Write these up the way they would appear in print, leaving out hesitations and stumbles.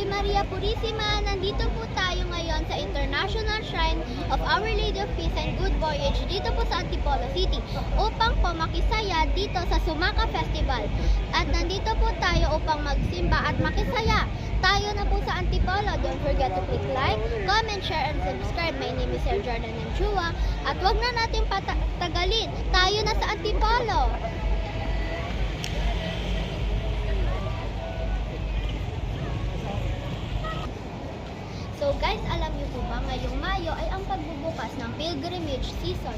Maria Purisima. Nandito po tayo ngayon sa International Shrine of Our Lady of Peace and Good Voyage dito po sa Antipolo City upang po makisaya dito sa Sumaka Festival. At nandito po tayo upang magsimba at makisaya. Tayo na po sa Antipolo. Don't forget to click like, comment, share, and subscribe. My name is Sir Jordan M. Chua. At wag na natin patagalin. Tayo na sa Antipolo. So guys, alam niyo po ba ngayong Mayo ay ang pagbubukas ng pilgrimage season?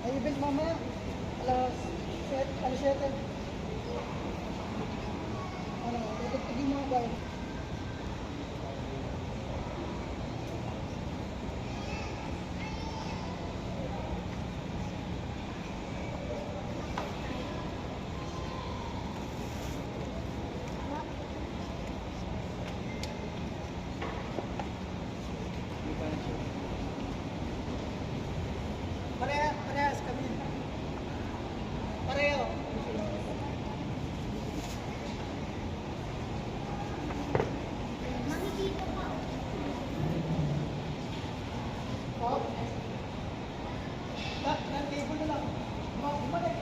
Ay, event mamaya, alas 7. Ano, tutugtugin mga bayan. Parehas kami. Pareho. Makikita pa. Oh. Table na lang. Bumalik.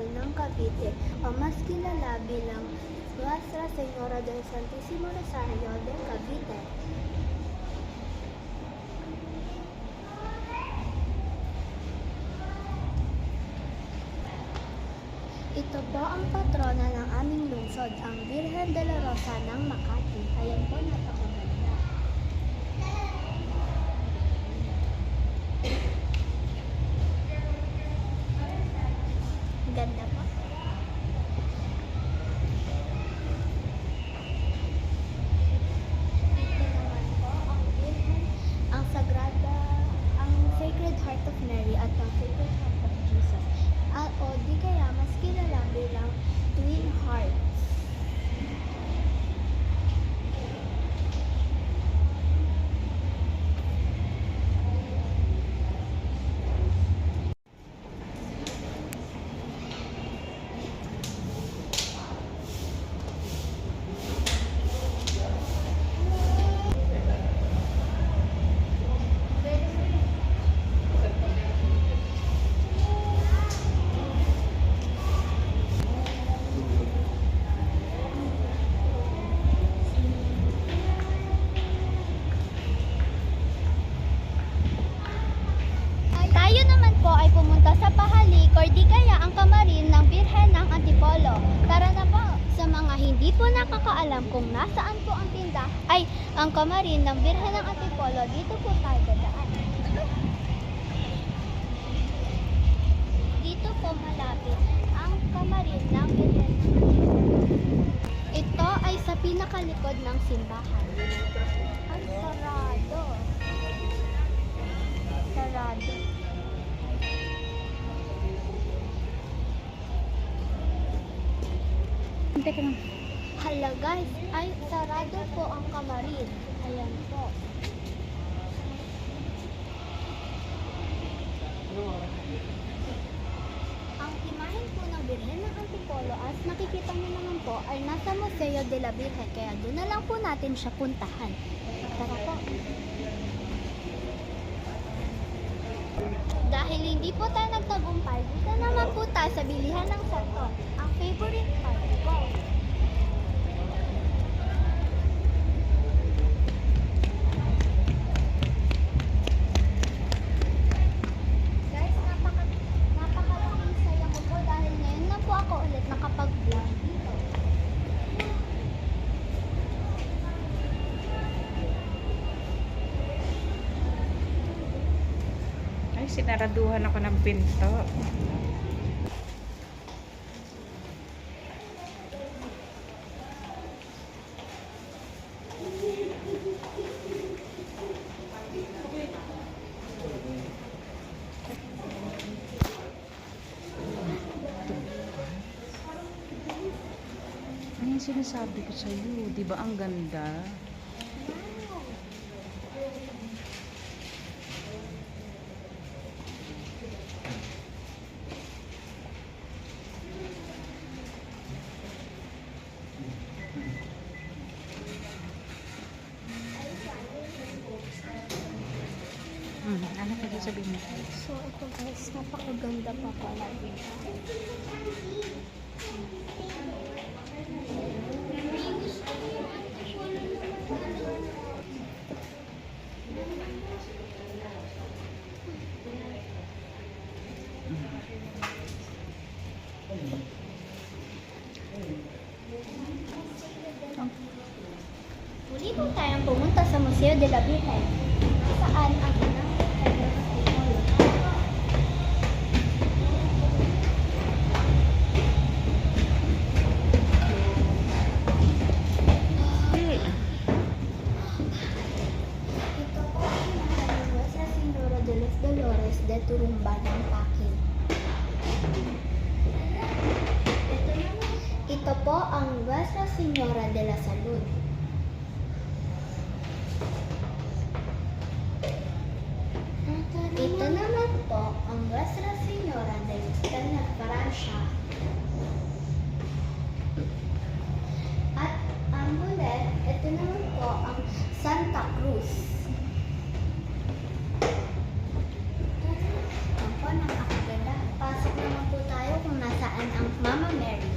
Ng Cavite o mas kilala bilang Nuestra Señora del Santísimo Rosario de Cavite. Ito po ang patrona ng aming lungsod, ang Virgen de la Rosa ng Makati. Ayan po, napakaganda. Ganda po. Dito naman po ang Virgen, ang Sagrada, ang Sacred Heart of Mary at ang Sacred Heart of Jesus. O di kaya mas kilala bilang Twin Hearts. nakakaalam kung nasaan po ang tinda, ay ang kamarin ng Birhen ng Antipolo, dito po tayo dadaan. Dito po malapit ang kamarin ng Birhen ng Antipolo. Ito ay sa pinakalikod ng simbahan. Ang sarado. Sarado. Teka lang. Hala guys, ay sarado po ang kamarin. Ayan po. Ang imahen po ng Birhen ng Antipolo, as nakikita niyo naman po, ay nasa Museo de la Virgen. Kaya doon na lang po natin siya puntahan. Tara po. Dahil hindi po tayo nagtagumpay, dito naman po tayo sa bilihan ng santo. Ang favorite part ko. Guys, napakalaking saya ko po dahil ngayon na po ako ulit nakapag-vlog dito. Ay, sinaraduhan ako ng pinto. Ano yung sinasabi ko sa'yo? Di ba ang ganda? Ano pwede sabihin mo? So ito guys, napakaganda pa pala dito. Muli po tayong pumunta sa Museo de la Virgen, saan ang inang Birhen ng Antipolo. Ito po ang Nuestra Señora de los Dolores de Turumba ng Paquin. Ito po ang Nuestra Señora de la Salud. Ito naman po ang Nuestra Señora de la Francia. At ang huli, ito naman po ang Santa Cruz. Ang po, nakakaganda. Pasok naman po tayo kung nasaan ang Mama Mary.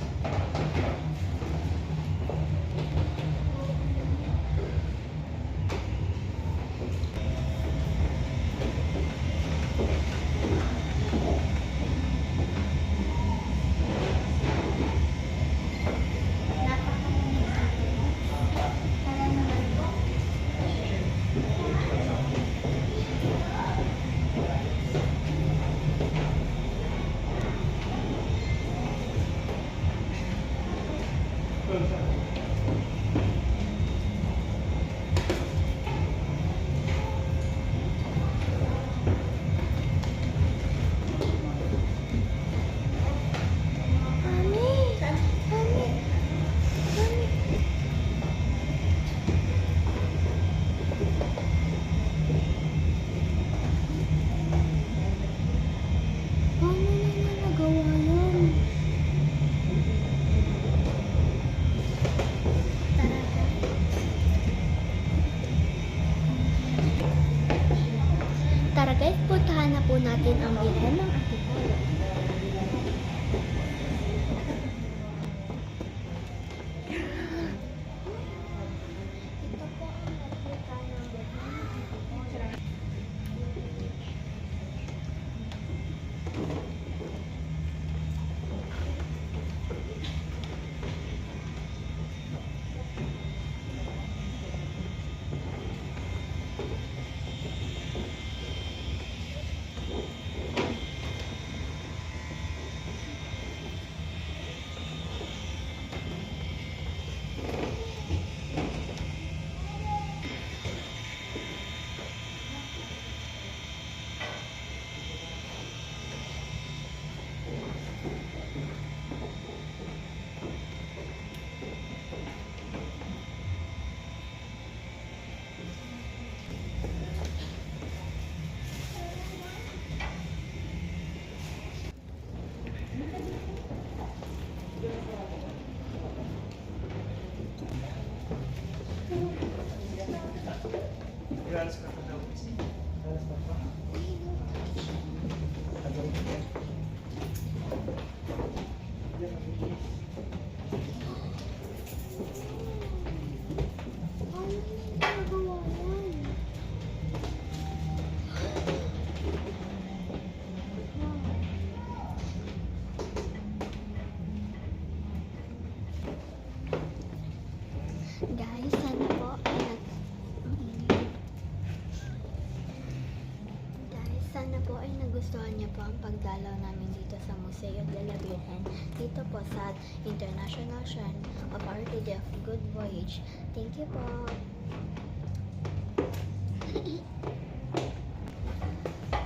po ang pagdalaw namin dito sa Museo de la Virgen, dito po sa International Shrine of Our Lady of Good Voyage. Thank you po.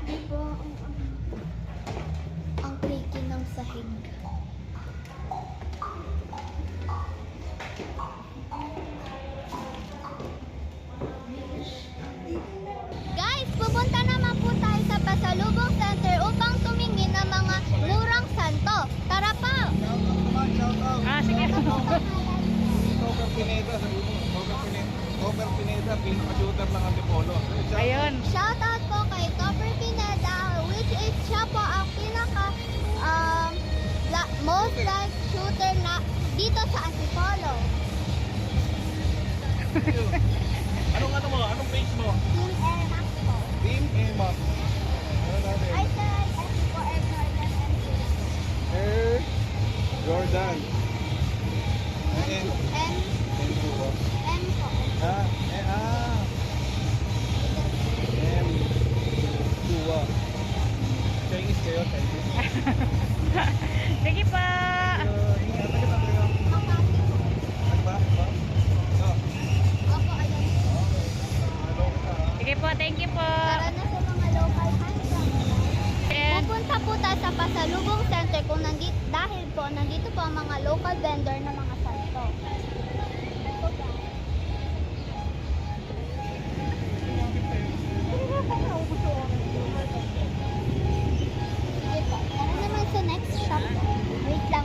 Di po ang creaky ng sahig. Guys, pupunta naman po tayo sa Pasalubong Center upang tumingin ng mga murang santo. Tara pa! Ah, sige. Cover Pineda, sabi mo. Cover Pineda, pinaka-shooter ng Antipolo. Ayun. Shoutout po kay Copper Pineda, which is siya po ang most like shooter na dito sa Antipolo. Anong page mo? Team Air Max po. Team Emma. Ano natin? I said S for Air Jordan and Air Jordan. And M po. M po. M. Dua. Chinese kayo, Chinese. Sige pa. Ingat ka talaga. Makati po. Ano ba? Opo, ayan po. Sige po, thank you po. Tara na sa mga local handsome. And Pupunta po tayo sa Pasalubong Center dahil po nandito po ang mga local vendor ng mga santo. Sige po. Tara naman sa next shop. Wait lang.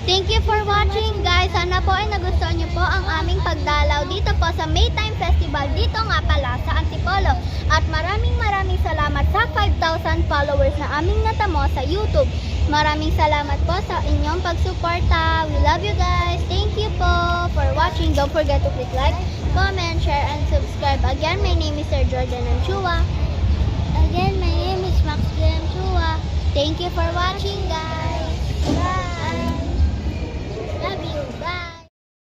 Thank you for watching guys. Sana po ay nagustuhan niyo po ang aming pagdalaw dito po sa Maytime Festival dito nga pala sa Antipolo. At maraming salamat sa 5,000 followers na aming natamo sa YouTube. Maraming salamat po sa inyong pagsuporta. We love you guys. Thank you po for watching. Don't forget to click like, comment, share, and subscribe. Again, my name is Sir Jordan Chua. Again, my name is Max Chua. Thank you for watching guys.